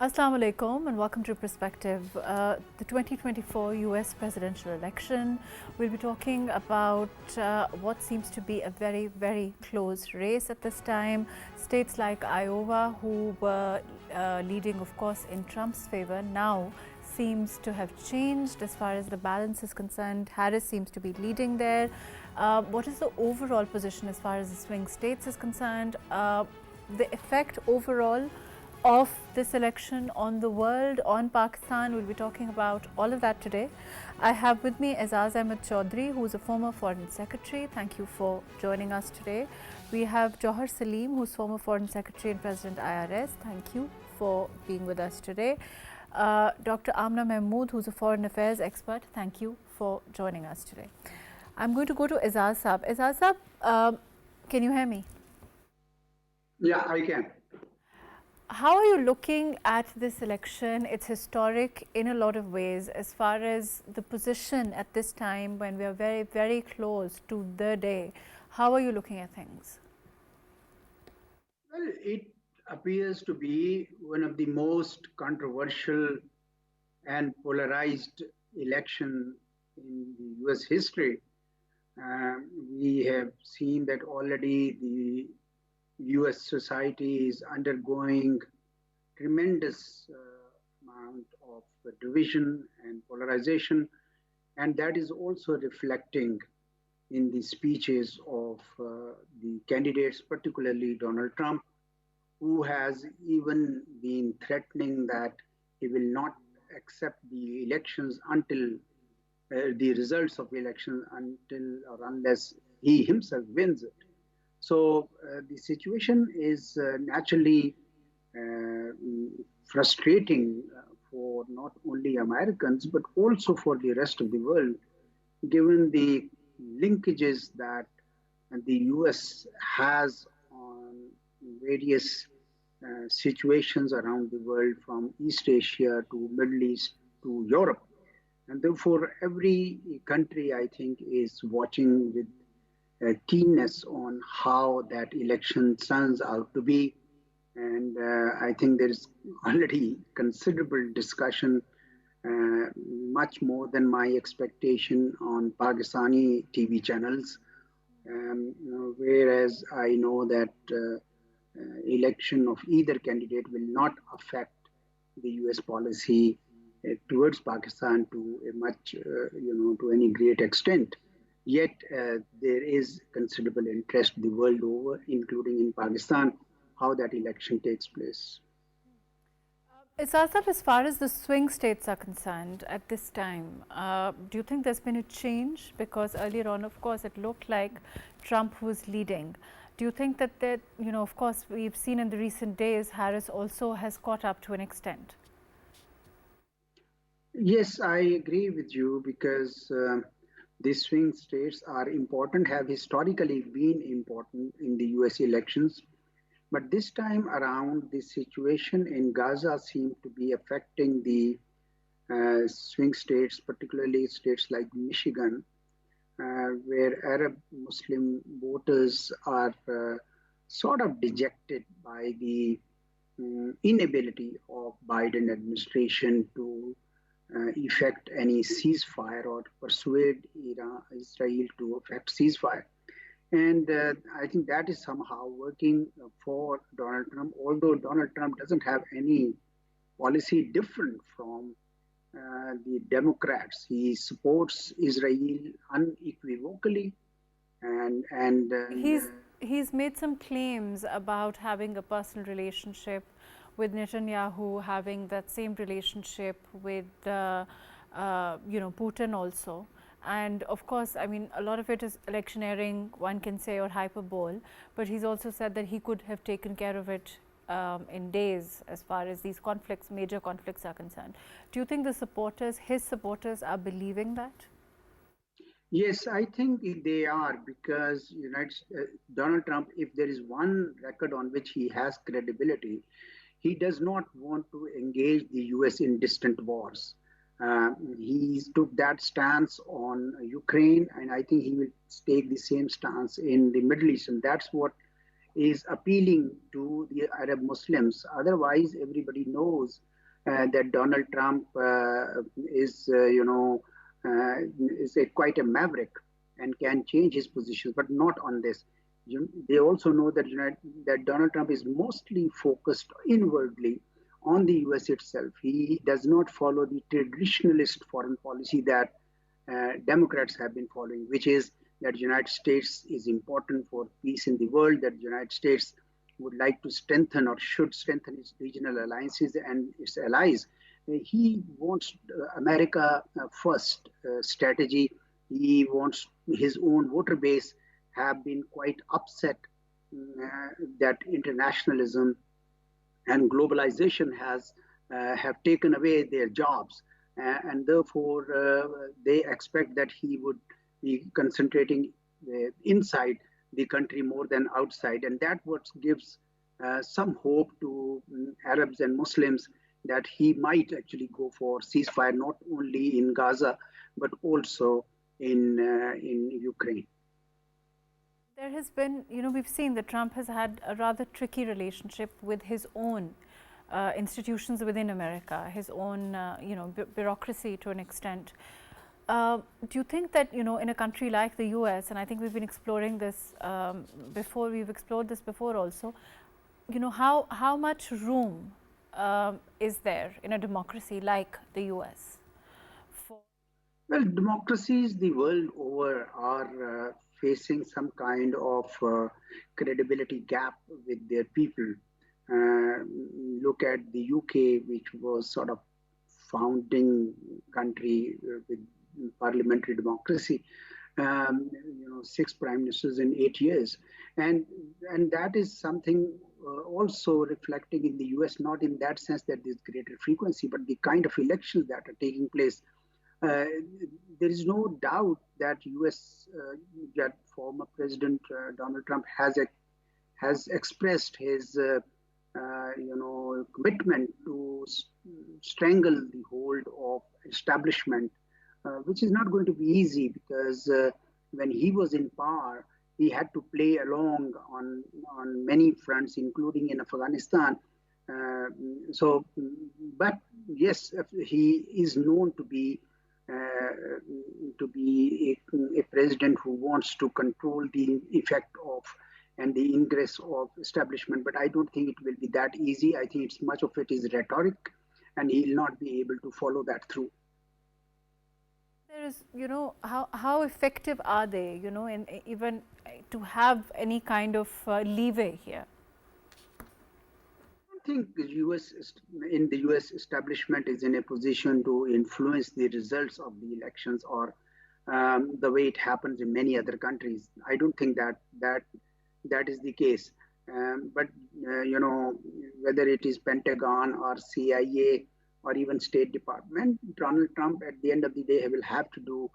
Assalamu alaikum and welcome to Perspective. The 2024 US presidential election. We'll be talking about what seems to be a very, very close race at this time. States like Iowa, who were leading, of course, in Trump's favor, now seems to have changed as far as the balance is concerned. Harris seems to be leading there. What is the overall position as far as the swing states is concerned? The effect overall of this election on the world, on Pakistan. We'll be talking about all of that today. I have with me Aizaz Chaudhry, who is a former Foreign Secretary. Thank you for joining us today. We have Jauhar Saleem, who's former Foreign Secretary and President IRS. Thank you for being with us today. Dr. Amna Mahmood, who's a foreign affairs expert. Thank you for joining us today. I'm going to go to Aizaz Saab. Aizaz Saab, can you hear me? Yeah, I can. How are you looking at this election? It's historic in a lot of ways as far as the position at this time when we are very, very close to the day. How are you looking at things? Well, it appears to be one of the most controversial and polarized election in the US history. We have seen that already the US society is undergoing tremendous amount of division and polarization, and that is also reflecting in the speeches of the candidates, particularly Donald Trump, who has even been threatening that he will not accept the elections until the results of the election until or unless he himself wins it. So the situation is naturally frustrating for not only Americans, but also for the rest of the world, given the linkages that the US has on various situations around the world, from East Asia to Middle East to Europe. And therefore, every country, I think, is watching with keenness on how that election turns out to be. And I think there is already considerable discussion, much more than my expectation on Pakistani TV channels. Whereas I know that election of either candidate will not affect the US policy towards Pakistan to a much, to any great extent. Yet there is considerable interest the world over, including in Pakistan, how that election takes place. As far as the swing states are concerned at this time, do you think there's been a change? Because earlier on, of course, it looked like Trump was leading. Do you think that, of course, we've seen in the recent days, Harris also has caught up to an extent? Yes, I agree with you because these swing states are important, have historically been important in the US elections. But this time around, the situation in Gaza seemed to be affecting the swing states, particularly states like Michigan, where Arab Muslim voters are sort of dejected by the inability of Biden administration to effect any ceasefire or persuade Israel to effect ceasefire. And I think that is somehow working for Donald Trump, although Donald Trump doesn't have any policy different from the Democrats. He supports Israel unequivocally. And He's made some claims about having a personal relationship with Netanyahu, having that same relationship with Putin also. And of course, I mean, a lot of it is electioneering, one can say, or hyperbole. But he's also said that he could have taken care of it in days as far as these conflicts, major conflicts are concerned. Do you think the supporters, his supporters, are believing that? Yes, I think they are, because Donald Trump, if there is one record on which he has credibility, he does not want to engage the US in distant wars. He took that stance on Ukraine, and I think he will take the same stance in the Middle East. And that's what is appealing to the Arab Muslims. Otherwise, everybody knows that Donald Trump is, is quite a maverick and can change his positions, but not on this. They also know that that Donald Trump is mostly focused inwardly on the U.S. itself. He does not follow the traditionalist foreign policy that Democrats have been following, which is that the United States is important for peace in the world, that the United States would like to strengthen or should strengthen its regional alliances and its allies. He wants America first strategy. He wants his own voter base have been quite upset that internationalism and globalization have taken away their jobs, and therefore they expect that he would be concentrating inside the country more than outside, and that what gives some hope to Arabs and Muslims that he might actually go for ceasefire not only in Gaza but also in Ukraine. There has been, we've seen that Trump has had a rather tricky relationship with his own institutions within America, his own, bureaucracy to an extent. Do you think that, in a country like the US, and I think we've been exploring this before, we've explored this before also, how much room is there in a democracy like the US? Well, democracies the world over are facing some kind of credibility gap with their people. Look at the UK, which was sort of founding country with parliamentary democracy. 6 prime ministers in 8 years, and that is something also reflecting in the US, not in that sense that there's greater frequency, but the kind of elections that are taking place. There is no doubt that US, that former President Donald Trump has expressed his commitment to strangle the hold of establishment, which is not going to be easy because when he was in power, he had to play along on many fronts, including in Afghanistan. But yes, he is known to be a president who wants to control the effect of and the ingress of establishment. But I don't think it will be that easy. I think it's much of it is rhetoric, and he'll not be able to follow that through. There is, how effective are they, in even to have any kind of leeway here? I think the US establishment is in a position to influence the results of the elections or the way it happens in many other countries. I don't think that is the case. But whether it is Pentagon or CIA or even State Department, Donald Trump at the end of the day will have to do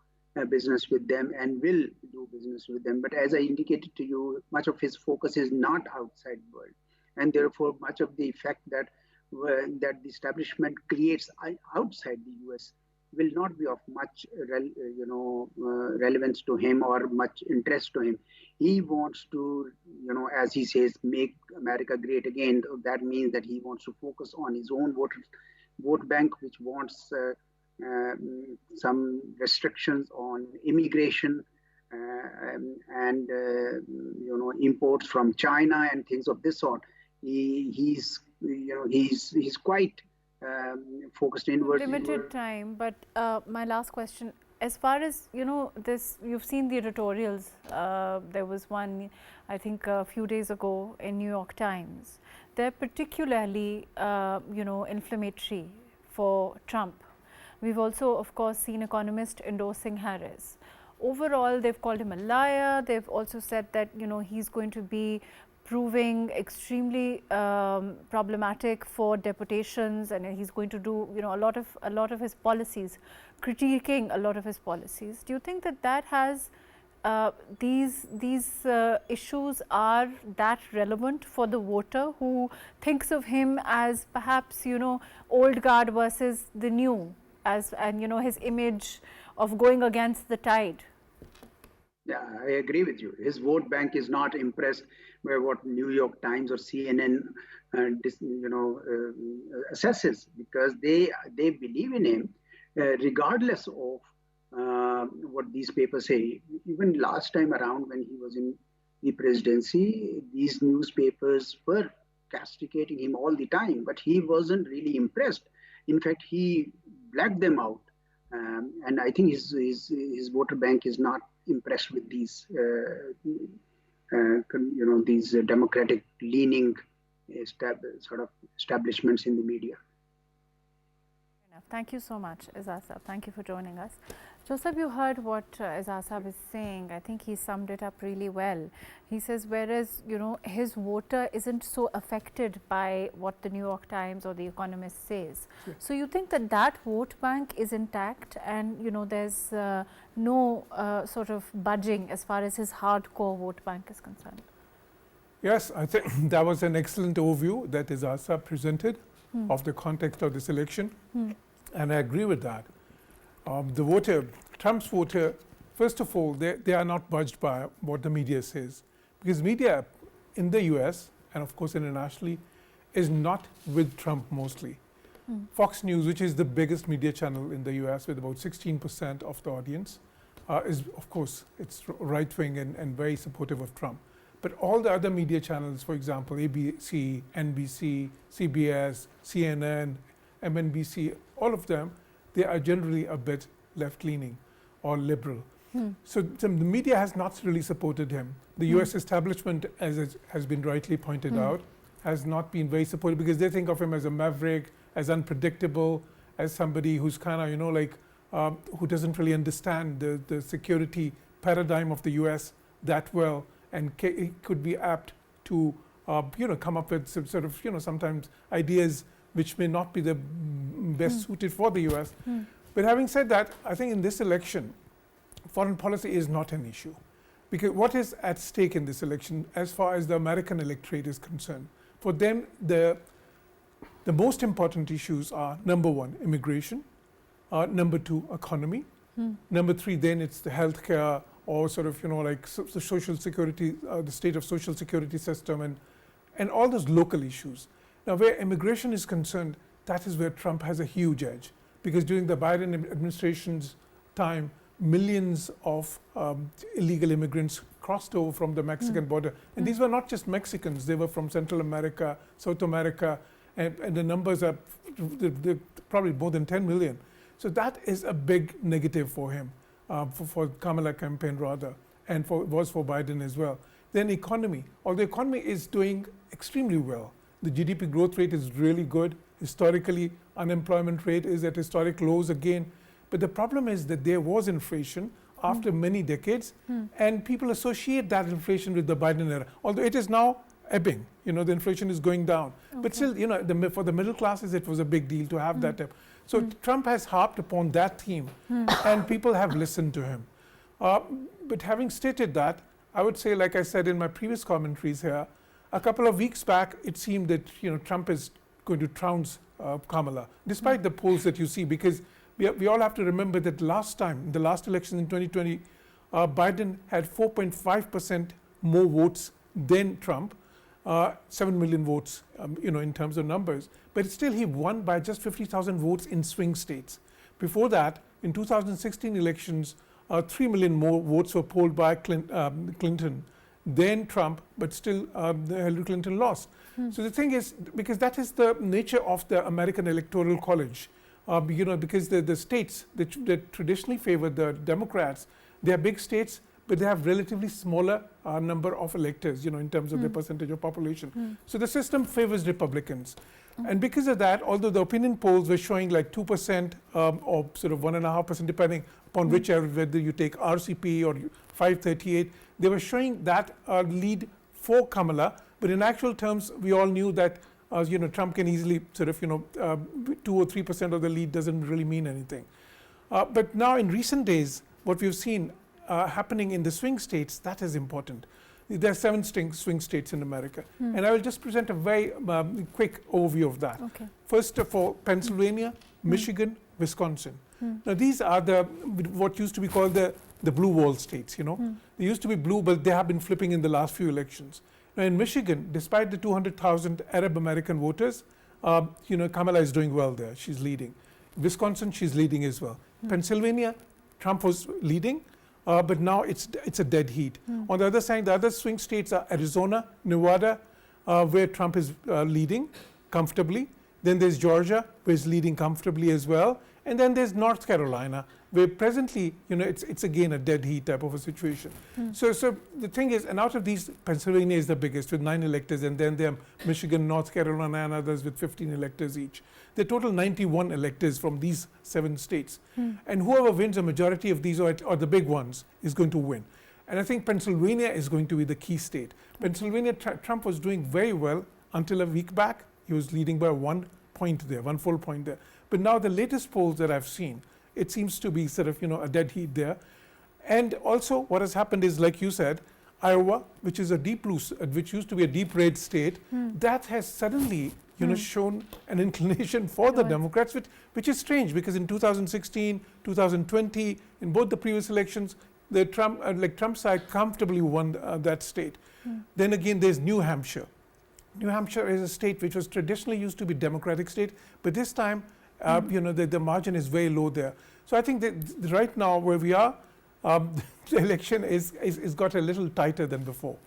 business with them and will do business with them. But as I indicated to you, much of his focus is not outside the world. And therefore, much of the effect that the establishment creates outside the US will not be of much relevance to him or much interest to him. He wants to, as he says, make America great again. That means that he wants to focus on his own vote bank, which wants some restrictions on immigration and imports from China and things of this sort. He's quite focused inward. Limited time, but my last question, as far as this, you've seen the editorials. There was one, I think, a few days ago in New York Times. They're particularly, inflammatory for Trump. We've also, of course, seen economists endorsing Harris. Overall, they've called him a liar. They've also said that he's going to be proving extremely problematic for deputations, and he's going to do a lot of his policies, critiquing a lot of his policies. Do you think that has these issues are that relevant for the voter who thinks of him as perhaps old guard versus the new, and his image of going against the tide? Yeah, I agree with you. His vote bank is not impressed by what New York Times or CNN, assesses, because they believe in him, regardless of what these papers say. Even last time around, when he was in the presidency, these newspapers were castigating him all the time, but he wasn't really impressed. In fact, he blacked them out. And I think his voter bank is not impressed with these these democratic leaning sort of establishments in the media. Thank you so much, Aizaz. Thank you for joining us. Joseph, you heard what Aizaz is saying. I think he summed it up really well. He says, whereas his voter isn't so affected by what the New York Times or the Economist says. Sure. So you think that that vote bank is intact, and there's no sort of budging as far as his hardcore vote bank is concerned? Yes, I think that was an excellent overview that Aizaz presented of the context of this election, and I agree with that. The voter, Trump's voter, first of all, they are not budged by what the media says, because media in the US and of course internationally is not with Trump mostly. Fox News, which is the biggest media channel in the US with about 16% of the audience, is of course, it's right-wing and very supportive of Trump. But all the other media channels, for example, ABC, NBC, CBS, CNN, MNBC, all of them, they are generally a bit left-leaning or liberal. So the media has not really supported him. The US establishment, as it has been rightly pointed out, has not been very supportive, because they think of him as a maverick, as unpredictable, as somebody who's kind of, who doesn't really understand the security paradigm of the US that well, and could be apt to come up with some sort of sometimes ideas which may not be the best suited for the US. But having said that, I think in this election, foreign policy is not an issue, because what is at stake in this election as far as the American electorate is concerned, for them the most important issues are, number one, immigration, number two, economy, number three, then it's the healthcare, or sort of the social security, the state of social security system, and all those local issues. Now, where immigration is concerned, that is where Trump has a huge edge, because during the Biden administration's time, millions of illegal immigrants crossed over from the Mexican border, and these were not just Mexicans; they were from Central America, South America, and the numbers are probably more than 10 million. So that is a big negative for him. For Kamala campaign rather, and was for Biden as well. Then economy, although economy is doing extremely well. The GDP growth rate is really good. Historically, unemployment rate is at historic lows again. But the problem is that there was inflation after many decades, and people associate that inflation with the Biden era, although it is now ebbing. The inflation is going down. Okay. But still, for the middle classes, it was a big deal to have that ebb. So Trump has harped upon that theme, and people have listened to him. But having stated that, I would say, like I said in my previous commentaries here, a couple of weeks back, it seemed that Trump is going to trounce Kamala, despite the polls that you see, because we all have to remember that last time, the last election in 2020, Biden had 4.5% more votes than Trump, 7 million votes, in terms of numbers. But still, he won by just 50,000 votes in swing states. Before that, in 2016 elections, 3 million more votes were polled by Clinton than Trump, but still Hillary Clinton lost. So the thing is, because that is the nature of the American Electoral College, because the states that traditionally favor the Democrats, they are big states, but they have relatively smaller number of electors, in terms of their percentage of population. So the system favors Republicans. And because of that, although the opinion polls were showing like 2% or sort of 1.5%, depending upon whether you take RCP or 538, they were showing that lead for Kamala. But in actual terms, we all knew that Trump can easily sort of 2 or 3% of the lead doesn't really mean anything. But now in recent days, what we've seen happening in the swing states, that is important. There are 7 swing states in America. And I will just present a very quick overview of that. Okay. First of all, Pennsylvania, Michigan, Wisconsin. Now these are what used to be called the the blue wall states, you know. They used to be blue, but they have been flipping in the last few elections. Now in Michigan, despite the 200,000 Arab American voters, you know, Kamala is doing well there. She's leading. Wisconsin, she's leading as well. Pennsylvania, Trump was leading, but now it's a dead heat. On the other side, the other swing states are Arizona, Nevada, where Trump is leading comfortably. Then there's Georgia, where he's leading comfortably as well. And then there's North Carolina, where presently, you know, it's again a dead heat type of a situation. So the thing is, and out of these, Pennsylvania is the biggest with 9 electors, and then there are Michigan, North Carolina, and others with 15 electors each. The total 91 electors from these 7 states. And whoever wins a majority of these, or the big ones, is going to win. And I think Pennsylvania is going to be the key state. Pennsylvania, Trump was doing very well until a week back. He was leading by 1 point there, 1 full point there. But now the latest polls that I've seen, it seems to be sort of, you know, a dead heat there. And also what has happened is, like you said, Iowa, which is a deep blue, which used to be a deep red state, that has suddenly, you know, shown an inclination for the Democrats, which is strange, because in 2016, 2020, in both the previous elections, the Trump side comfortably won that state. Then again, there's New Hampshire. New Hampshire is a state which was traditionally used to be Democratic state, but this time, you know, the margin is very low there. So I think that right now where we are, the election is got a little tighter than before.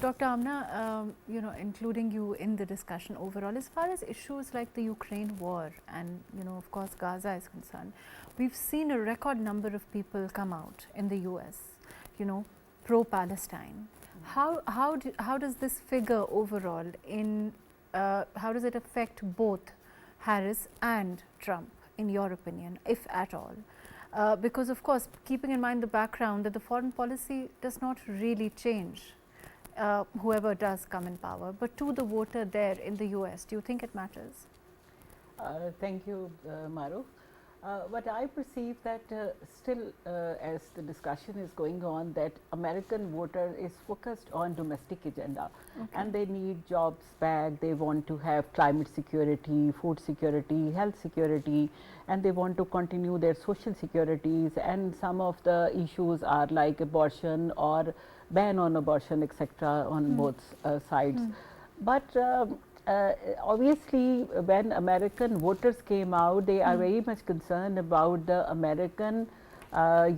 Dr. Amna, you know, including you in the discussion overall, as far as issues like the Ukraine war and, you know, of course, Gaza is concerned, we've seen a record number of people come out in the US, you know, pro-Palestine. How does this figure overall in, how does it affect both Harris and Trump, in your opinion, if at all? Because of course, keeping in mind the background that the foreign policy does not really change whoever does come in power, but to the voter there in the US, do you think it matters? Thank you, Mahrukh. But I perceive that still, as the discussion is going on, that American voter is focused on domestic agenda, and they need jobs back. They want to have climate security, food security, health security, and they want to continue their social securities. And some of the issues are like abortion or ban on abortion, etc., on both sides. But obviously, when American voters came out, they are very much concerned about the American,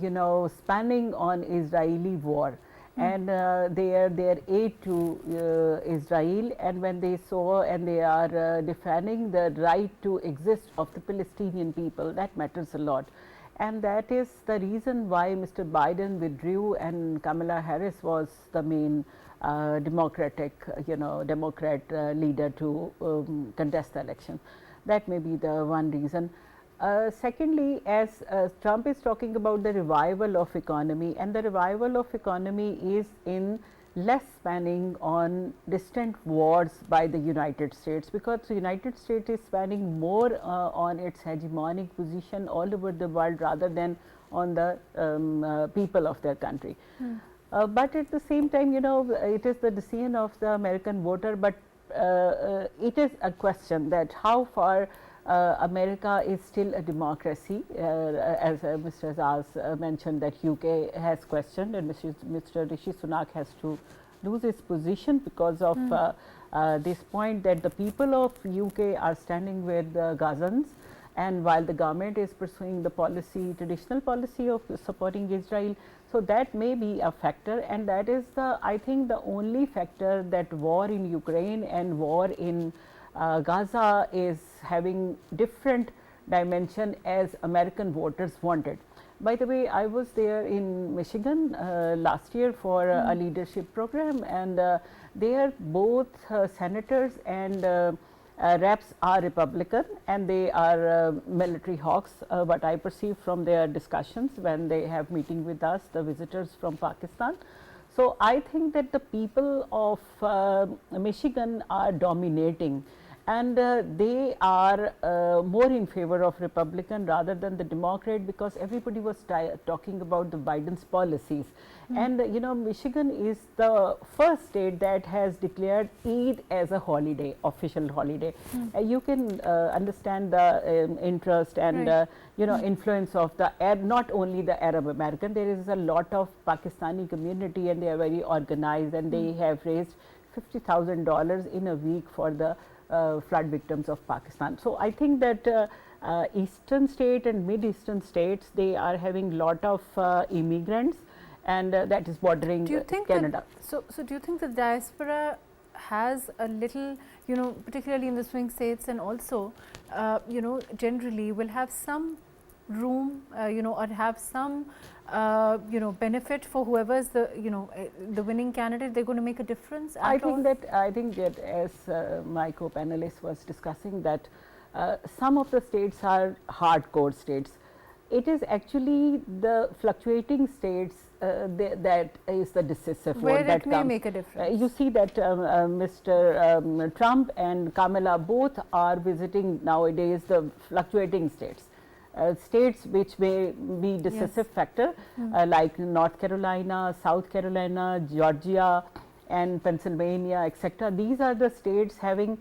you know, spanning on Israeli war and their aid to Israel. And when they saw and they are defending the right to exist of the Palestinian people, that matters a lot. And that is the reason why Mr. Biden withdrew and Kamala Harris was the main Democrat leader to contest the election. That may be the one reason. Secondly, as Trump is talking about the revival of economy, and the revival of economy is in less spanning on distant wars by the United States, because the United States is spanning more on its hegemonic position all over the world rather than on the people of their country. But at the same time, you know, it is the decision of the American voter, but it is a question that how far America is still a democracy, as Mr. Aizaz mentioned, that UK has questioned, and Mr. Rishi Sunak has to lose his position because of this point that the people of UK are standing with the Gazans, and while the government is pursuing the policy, traditional policy of supporting Israel. So that may be a factor, and that is the, I think, the only factor that war in Ukraine and war in Gaza is having different dimension as American voters wanted. By the way, I was there in Michigan last year for a leadership program, and there both senators and reps are Republican, and they are military hawks, what I perceive from their discussions when they have meeting with us, the visitors from Pakistan. So I think that the people of Michigan are dominating, and they are more in favor of Republican rather than the Democrat, because everybody was talking about the Biden's policies. And you know, Michigan is the first state that has declared Eid as a holiday, official holiday. You can understand the interest and you know, influence of the not only the Arab American. There is a lot of Pakistani community, and they are very organized, and they have raised $50,000 in a week for the flood victims of Pakistan. So I think that eastern state and mid-eastern states, they are having lot of immigrants, and that is bordering Canada. So do you think the diaspora has a little, you know, particularly in the swing states, and also, you know, generally will have some room, you know, or have some, you know, benefit for whoever is the, you know, the winning candidate? They're going to make a difference. I think that as my co-panelist was discussing, that some of the states are hardcore states. It is actually the fluctuating states that is the decisive vote where that it may make a difference. You see that Mr. Trump and Kamala both are visiting nowadays the fluctuating states. States which may be decisive factor, like North Carolina, South Carolina, Georgia and Pennsylvania, etc. These are the states having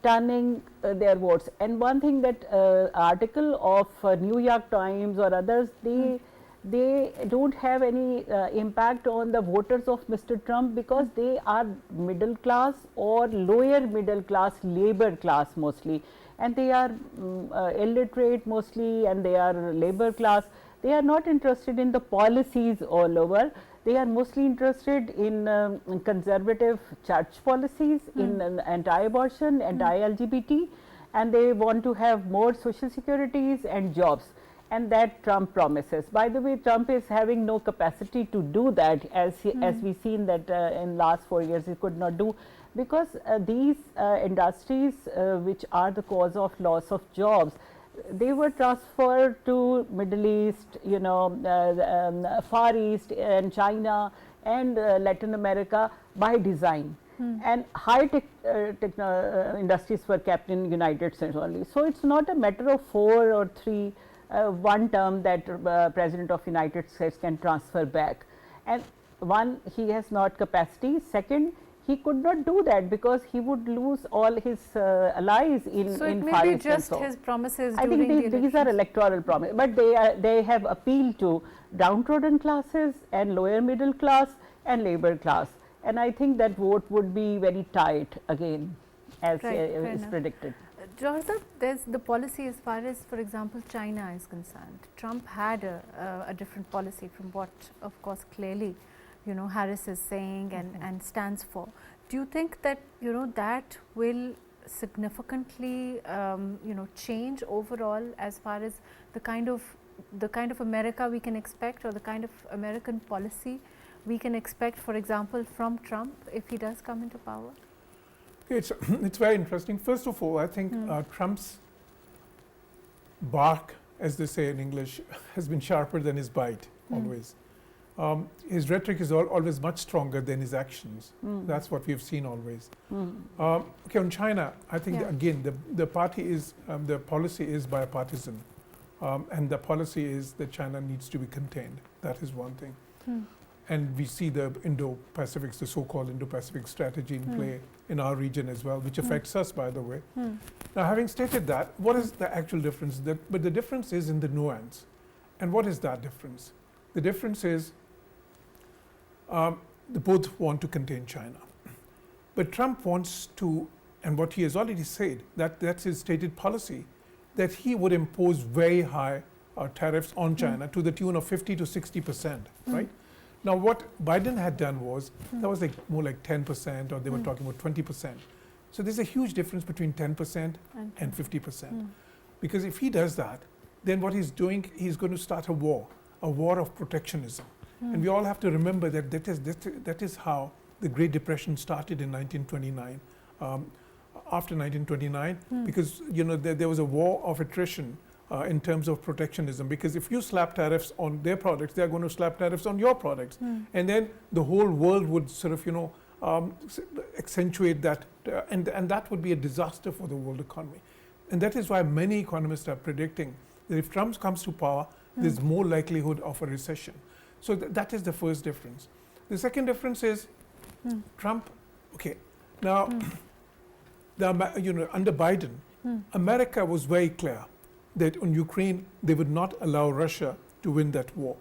turning their votes. And one thing that article of New York Times or others, they don't have any impact on the voters of Mr. Trump, because they are middle class or lower middle class, labor class mostly, and they are illiterate mostly, and they are labor class. They are not interested in the policies all over. They are mostly interested in conservative church policies, in anti-abortion, anti-LGBT, and they want to have more social securities and jobs, and that Trump promises. By the way, Trump is having no capacity to do that, as we seen that in last 4 years he could not do, because these industries which are the cause of loss of jobs, they were transferred to Middle East, you know, Far East and China and Latin America by design. And high tech industries were kept in United States only. So it's not a matter of 4 or 3 one term that President of United States can transfer back. And one, he has not capacity. Second, he could not do that because he would lose all his allies in So it may Far be East. just his promises. I think these are electoral promises, but they have appealed to downtrodden classes and lower middle class and labor class, and I think that vote would be very tight again, as is predicted. Jauhar, there's the policy as far as, for example, China is concerned. Trump had a different policy from what, of course, clearly, you know, Harris is saying and stands for. Do you think that, you know, that will significantly, you know, change overall as far as the kind of America we can expect, or the kind of American policy we can expect, for example, from Trump if he does come into power? It's very interesting. First of all, I think Trump's bark, as they say in English, has been sharper than his bite always. His rhetoric is always much stronger than his actions. That's what we've seen always. Okay, on China, I think that again the party is the policy is bipartisan, and the policy is that China needs to be contained. That is one thing. And we see the Indo-Pacific, the so-called Indo-Pacific strategy in play in our region as well, which affects us, by the way. Now, having stated that, what is the actual difference? But the difference is in the nuance. And what is that difference? The difference is they both want to contain China. But Trump wants to, and what he has already said, that's his stated policy, that he would impose very high tariffs on China to the tune of 50 to 60%, right? Now, what Biden had done was, that was like more like 10%, or they were talking about 20%. So there's a huge difference between 10% and 50%. Because if he does that, then what he's doing, he's going to start a war of protectionism. And we all have to remember that that is how the Great Depression started in 1929. After 1929, because you know there was a war of attrition in terms of protectionism, because if you slap tariffs on their products, they're going to slap tariffs on your products. And then the whole world would sort of, you know, accentuate that, and that would be a disaster for the world economy. And that is why many economists are predicting that if Trump comes to power, there's more likelihood of a recession. So that is the first difference. The second difference is Trump. Okay, now under Biden, America was very clear that on Ukraine they would not allow Russia to win that war,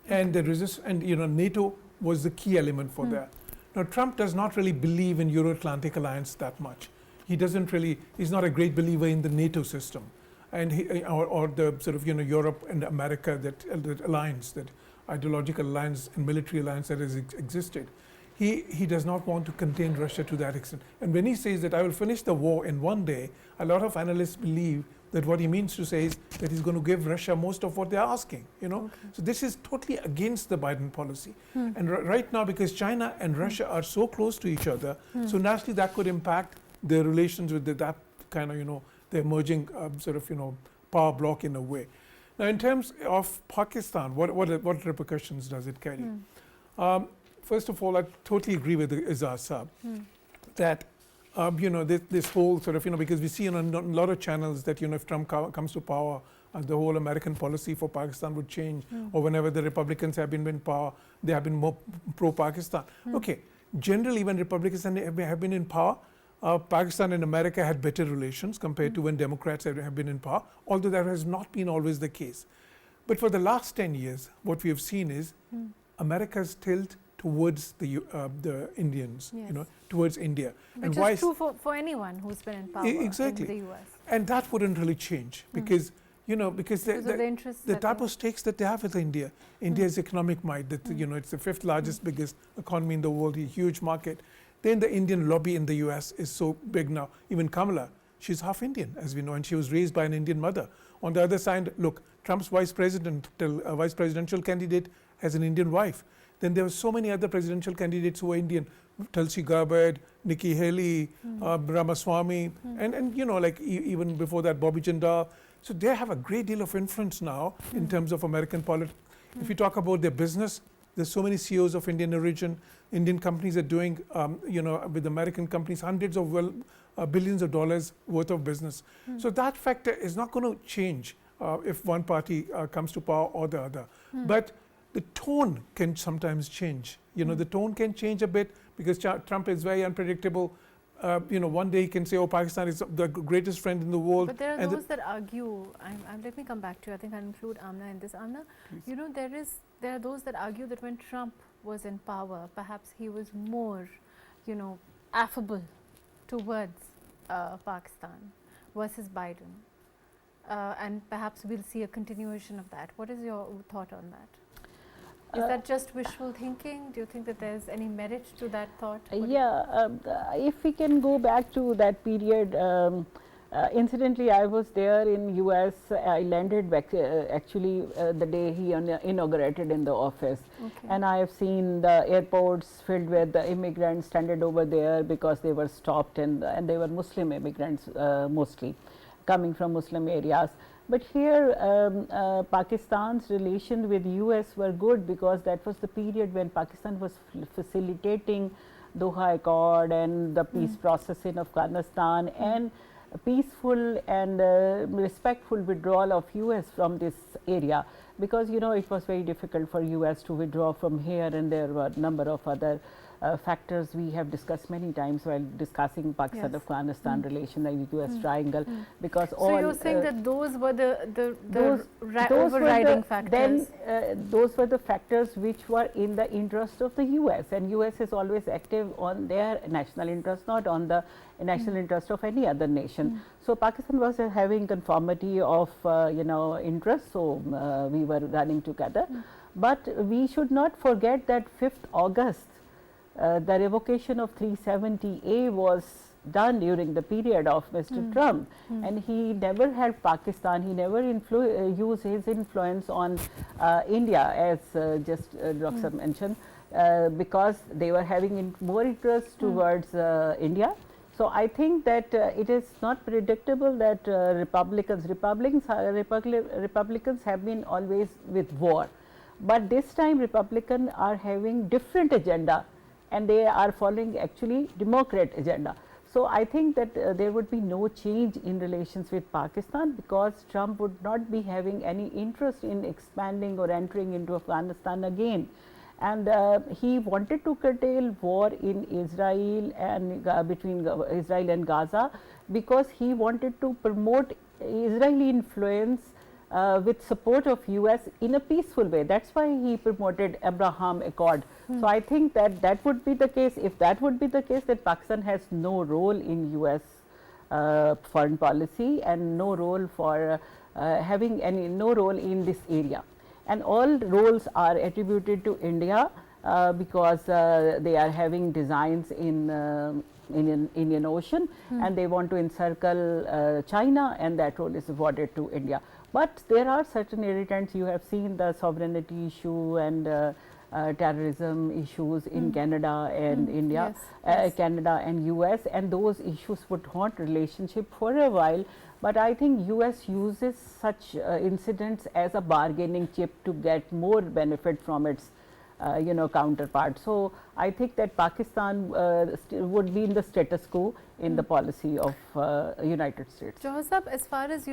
and NATO was the key element for that. Now Trump does not really believe in Euro-Atlantic alliance that much. He doesn't really. He's not a great believer in the NATO system, and or the sort of Europe and America that alliance, that ideological alliance and military alliance that has existed. He does not want to contain Russia to that extent. And when he says that I will finish the war in one day, a lot of analysts believe that what he means to say is that he's going to give Russia most of what they're asking. Okay. So this is totally against the Biden policy. And right now, because China and Russia are so close to each other, so naturally that could impact their relations with that kind of the emerging power block in a way. Now, in terms of Pakistan, what repercussions does it carry? First of all, I totally agree with Aizaz that this whole sort of because we see on a lot of channels that if Trump comes to power, the whole American policy for Pakistan would change, or whenever the Republicans have been in power, they have been more pro-Pakistan. Okay, generally when Republicans have been in power, Pakistan and America had better relations compared to when Democrats have been in power, although that has not been always the case. But for the last 10 years, what we have seen is America's tilt towards the Indians, towards India. Which is true for anyone who's been in power exactly. in the US. And that wouldn't really change because the type of stakes that they have with India. India's economic might, that it's the fifth largest, biggest economy in the world, a huge market. Then the Indian lobby in the US is so big now. Even Kamala, she's half Indian, as we know, and she was raised by an Indian mother. On the other side, look, Trump's vice presidential candidate has an Indian wife. Then there were so many other presidential candidates who were Indian. Tulsi Gabbard, Nikki Haley, Ramaswamy, and even before that, Bobby Jindal. So they have a great deal of influence now in terms of American politics. If you talk about their business, there's so many CEOs of Indian origin. Indian companies are doing, with American companies, hundreds of billions of dollars worth of business. So that factor is not going to change if one party comes to power or the other. But the tone can sometimes change. The tone can change a bit because Trump is very unpredictable. One day he can say, "Oh, Pakistan is the greatest friend in the world." But there are those that argue. Let me come back to you. I think I'll include Amna in this. Amna, there are those that argue that when Trump was in power, perhaps he was more, affable towards Pakistan versus Biden, and perhaps we'll see a continuation of that. What is your thought on that? Is that just wishful thinking? Do you think that there's any merit to that thought? If we can go back to that period, incidentally, I was there in US. I landed back actually the day he inaugurated in the office, and I have seen the airports filled with the immigrants stranded over there because they were stopped, and they were Muslim immigrants mostly coming from Muslim areas. But here Pakistan's relation with US were good because that was the period when Pakistan was facilitating Doha Accord and the peace process in Afghanistan and peaceful and respectful withdrawal of US from this area, because it was very difficult for US to withdraw from here, and there were a number of other factors we have discussed many times while discussing Pakistan-Afghanistan relation, the US triangle, because so you're saying that those were the overriding factors. Then those were the factors which were in the interest of the US, and US is always active on their national interest, not on the national interest of any other nation. So Pakistan was having conformity of interest, so we were running together. But we should not forget that 5th August, the revocation of 370A was done during the period of Mr. Trump, and he never helped Pakistan, he never used his influence on India, as just Dr. mentioned, because they were having more interest towards India. So I think that it is not predictable that Republicans have been always with war. But this time Republicans are having different agenda and they are following actually Democrat agenda. So I think that there would be no change in relations with Pakistan, because Trump would not be having any interest in expanding or entering into Afghanistan again. And he wanted to curtail war in Israel and between Israel and Gaza, because he wanted to promote Israeli influence with support of US in a peaceful way. That's why he promoted Abraham Accord. So I think that that would be the case. If that would be the case, that Pakistan has no role in US foreign policy and no role for having no role in this area. And all roles are attributed to India because they are having designs in Indian Ocean, and they want to encircle China, and that role is awarded to India. But there are certain irritants. You have seen the sovereignty issue and terrorism issues in Canada and India, Canada and US, and those issues would haunt relationship for a while. But I think US uses such incidents as a bargaining chip to get more benefit from its counterpart. So I think that Pakistan would be in the status quo in the policy of United States. Jauhar Sahab, as far as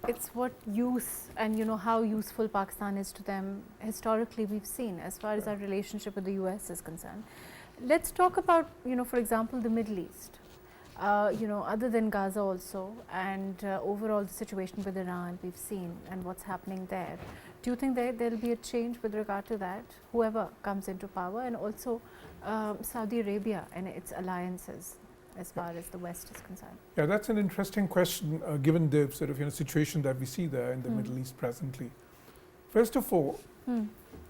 it's what use and how useful Pakistan is to them historically we've seen as far as our relationship with the US is concerned. Let's talk about for example the Middle East. Other than Gaza also, and overall the situation with Iran we've seen and what's happening there. Do you think there will be a change with regard to that, whoever comes into power, and also Saudi Arabia and its alliances as far as the West is concerned? Yeah, that's an interesting question given the sort of situation that we see there in the Middle East presently. First of all,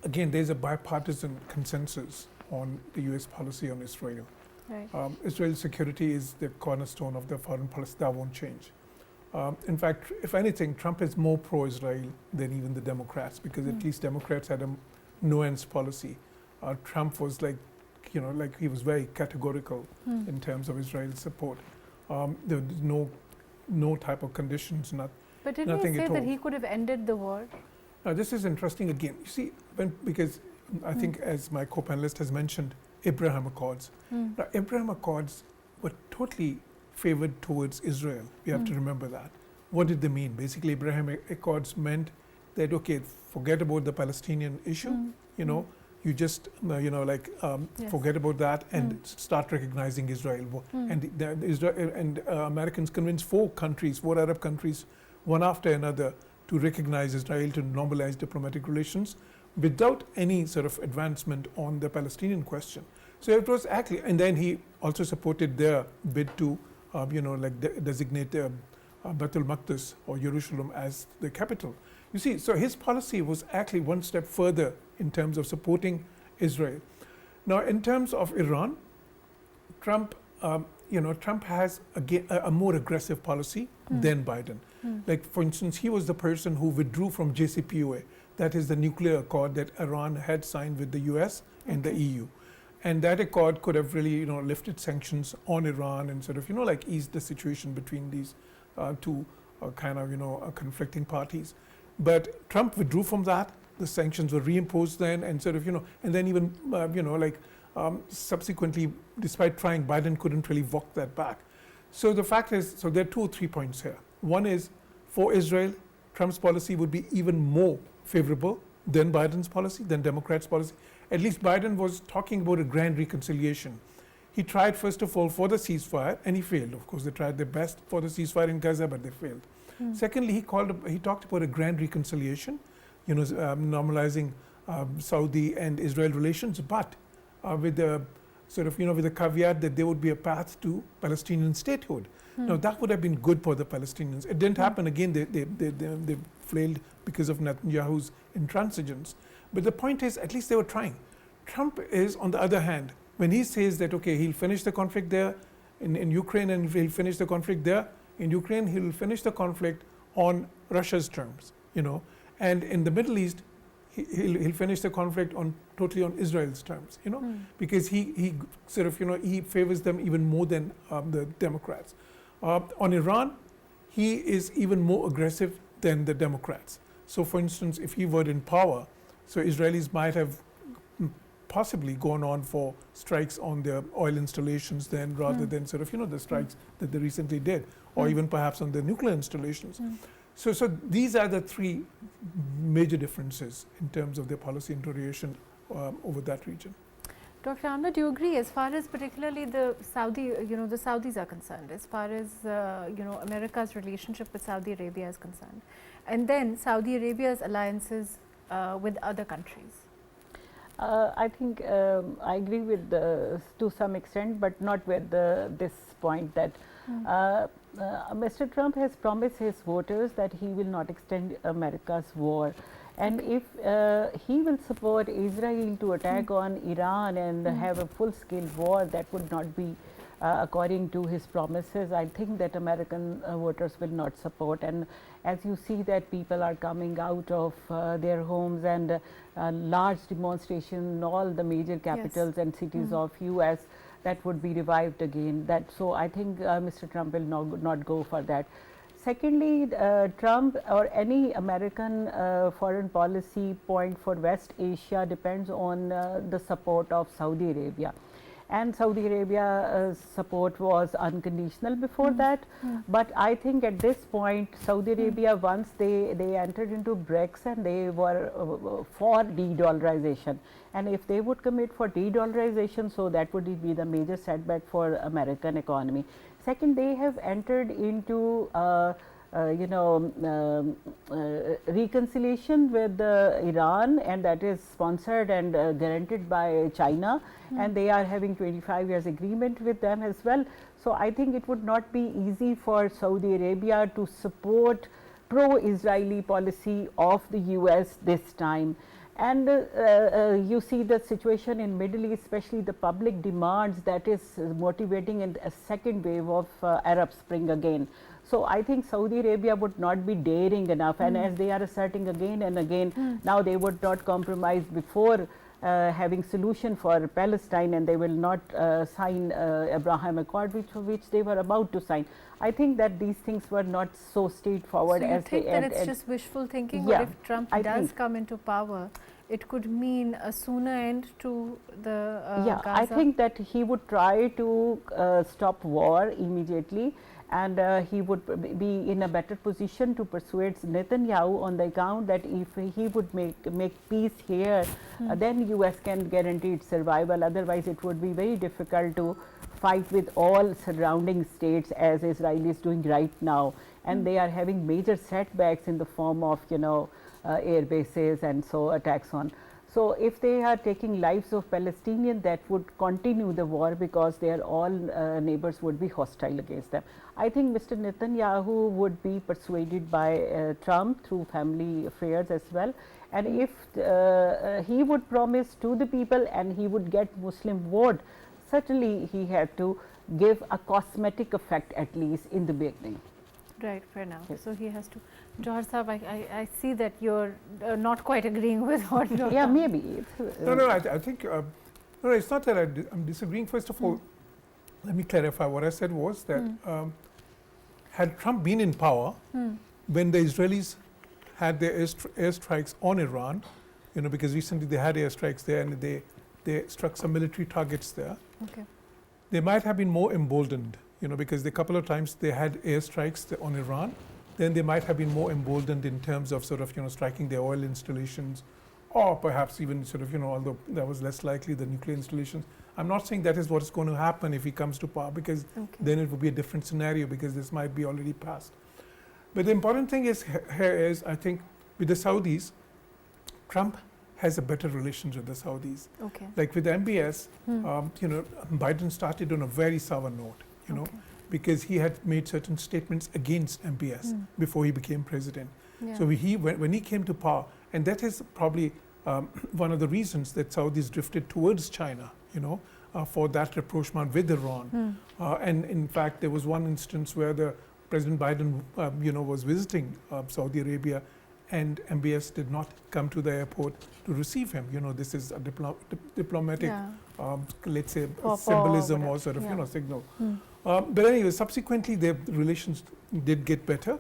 again, there's a bipartisan consensus on the US policy on Israel. Right. Israel's security is the cornerstone of their foreign policy. That won't change. In fact, if anything, Trump is more pro-Israel than even the Democrats, because at least Democrats had a no-ends policy. Trump was like he was very categorical in terms of Israel's support. There was no type of conditions, But didn't nothing he say at all. that he could have ended the war? Now, this is interesting again. You see, because I think as my co-panelist has mentioned, Abraham Accords. Now, Abraham Accords were totally favored towards Israel. We have to remember that. What did they mean? Basically, Abraham Accords meant that, okay, forget about the Palestinian issue, you just, forget about that and start recognizing Israel. And Americans convinced four Arab countries, one after another, to recognize Israel, to normalize diplomatic relations without any sort of advancement on the Palestinian question. So it was actually, and then he also supported their bid to, designate Baitul Maqdis or Jerusalem as the capital. You see, so his policy was actually one step further in terms of supporting Israel. Now, in terms of Iran, Trump has a more aggressive policy than Biden. Like, for instance, he was the person who withdrew from JCPOA. That is the nuclear accord that Iran had signed with the US and the EU. And that accord could have really, lifted sanctions on Iran and sort of, eased the situation between these two conflicting parties. But Trump withdrew from that. The sanctions were reimposed then, and sort of, and then even, subsequently, despite trying, Biden couldn't really walk that back. So the fact is, so there are 2 or 3 points here. One is, for Israel, Trump's policy would be even more favorable than Biden's policy, than Democrats' policy. At least Biden was talking about a grand reconciliation. He tried, first of all, for the ceasefire, and he failed. Of course, they tried their best for the ceasefire in Gaza, but they failed. Secondly, he talked about a grand reconciliation, normalizing Saudi and Israel relations, but with the sort of, with the caveat that there would be a path to Palestinian statehood. Now, that would have been good for the Palestinians. It didn't happen. Again, they failed because of Netanyahu's intransigence. But the point is, at least they were trying. Trump is, on the other hand, when he says that, okay, he'll finish the conflict there in Ukraine, and he'll finish the conflict there in Ukraine, he'll finish the conflict on Russia's terms, and in the Middle East, he'll finish the conflict totally on Israel's terms, because he sort of, he favors them even more than the Democrats. On Iran, he is even more aggressive than the Democrats. So, for instance, if he were in power, so Israelis might have possibly gone on for strikes on their oil installations then, rather than sort of, the strikes that they recently did, or even perhaps on their nuclear installations. So these are the three major differences in terms of their policy interrogation over that region. Dr. Amna, do you agree, as far as particularly the Saudis are concerned, as far as America's relationship with Saudi Arabia is concerned, and then Saudi Arabia's alliances with other countries? I think I agree with to some extent, but not with this point that Mr. Trump has promised his voters that he will not extend America's war. And if he will support Israel to attack on Iran and have a full-scale war, that would not be according to his promises. I think that American voters will not support. And as you see that people are coming out of their homes, and large demonstration in all the major capitals and cities of US, that would be revived again. So I think Mr. Trump will not go for that. Secondly, Trump or any American foreign policy point for West Asia depends on the support of Saudi Arabia. And Saudi Arabia's support was unconditional before that. But I think at this point, Saudi Arabia, once they entered into BRICS, and they were for de-dollarization. And if they would commit for de-dollarization, so that would be the major setback for American economy. Second, they have entered into reconciliation with Iran, and that is sponsored and guaranteed by China, and they are having 25 years agreement with them as well. So I think it would not be easy for Saudi Arabia to support pro-Israeli policy of the US this time. And you see the situation in Middle East, especially the public demands that is motivating a second wave of Arab Spring again. So I think Saudi Arabia would not be daring enough, and as they are asserting again and again, now they would not compromise before having solution for Palestine, and they will not sign Abraham Accord, which they were about to sign. I think that these things were not so straightforward. So you think that it's just wishful thinking? Yeah, or if Trump does come into power, it could mean a sooner end to the Gaza? I think that he would try to stop war immediately, and he would be in a better position to persuade Netanyahu on the account that if he would make peace here, then US can guarantee its survival. Otherwise, it would be very difficult to fight with all surrounding states, as Israel is doing right now, and they are having major setbacks in the form of air bases and so attacks on. So if they are taking lives of Palestinians, that would continue the war, because their all neighbors would be hostile against them. I think Mr. Netanyahu would be persuaded by Trump through family affairs as well. And if he would promise to the people and he would get Muslim vote, certainly he had to give a cosmetic effect at least in the beginning. Right, fair now. Yes. So he has to. Jauhar Sahib, I see that you're not quite agreeing with what you're Yeah, maybe. No, I think, no, it's not that I'm disagreeing. First of all, let me clarify. What I said was that had Trump been in power, when the Israelis had their airstrikes on Iran, because recently they had airstrikes there and they struck some military targets there, they might have been more emboldened, because the couple of times they had airstrikes on Iran, then they might have been more emboldened in terms of sort of, striking their oil installations, or perhaps even sort of, although that was less likely, the nuclear installations. I'm not saying that is what is going to happen if he comes to power, because then it would be a different scenario, because this might be already passed. But the important thing is here is, I think, with the Saudis, Trump has a better relations with the Saudis. Like with MBS, Biden started on a very sour note, because he had made certain statements against MBS before he became president. So when he came to power, and that is probably one of the reasons that Saudis drifted towards China, for that rapprochement with Iran. And in fact, there was one instance where the President Biden, was visiting Saudi Arabia, and MBS did not come to the airport to receive him. This is a diplomatic, let's say, symbolism or sort of, signal. But anyway, subsequently, their relations did get better.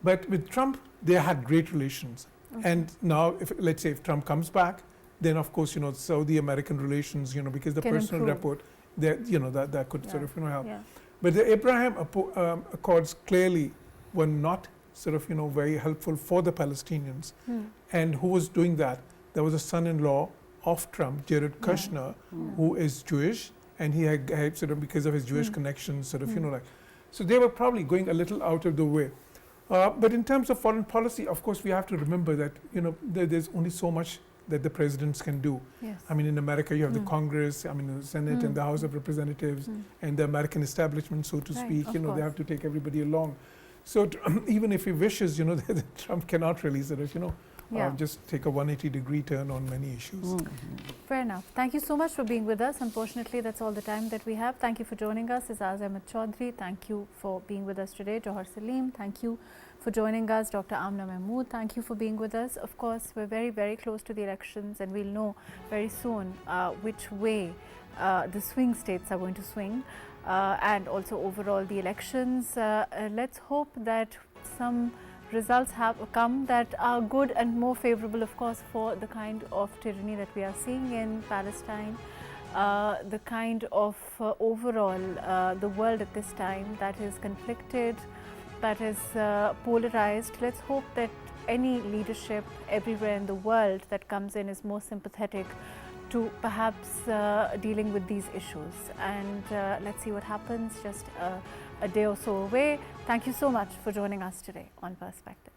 But with Trump, they had great relations. And now, let's say if Trump comes back, then of course, Saudi-American relations, because the Can personal improve. rapport, that could sort of, help. Yeah. But the Abraham Accords clearly were not sort of, very helpful for the Palestinians. And who was doing that? There was a son-in-law of Trump, Jared Kushner, who is Jewish, and he had sort of, because of his Jewish connections, sort of, so they were probably going a little out of the way. But in terms of foreign policy, of course, we have to remember that, there's only so much that the presidents can do. Yes. I mean, in America, you have the Congress, the Senate and the House of Representatives and the American establishment, so to speak, they have to take everybody along. So even if he wishes, Trump cannot really sort of, just take a 180-degree turn on many issues. Fair enough. Thank you so much for being with us. Unfortunately, that's all the time that we have. Thank you for joining us. Aizaz Chaudhry, thank you for being with us today. Jauhar Saleem, thank you for joining us. Dr. Amna Mahmood, thank you for being with us. Of course, we're very, very close to the elections, and we'll know very soon which way the swing states are going to swing, and also overall the elections. Let's hope that some results have come that are good and more favorable, of course, for the kind of tyranny that we are seeing in Palestine, the kind of overall the world at this time that is conflicted, that is polarized. Let's hope that any leadership everywhere in the world that comes in is more sympathetic to perhaps dealing with these issues. And let's see what happens, just a day or so away. Thank you so much for joining us today on Perspective.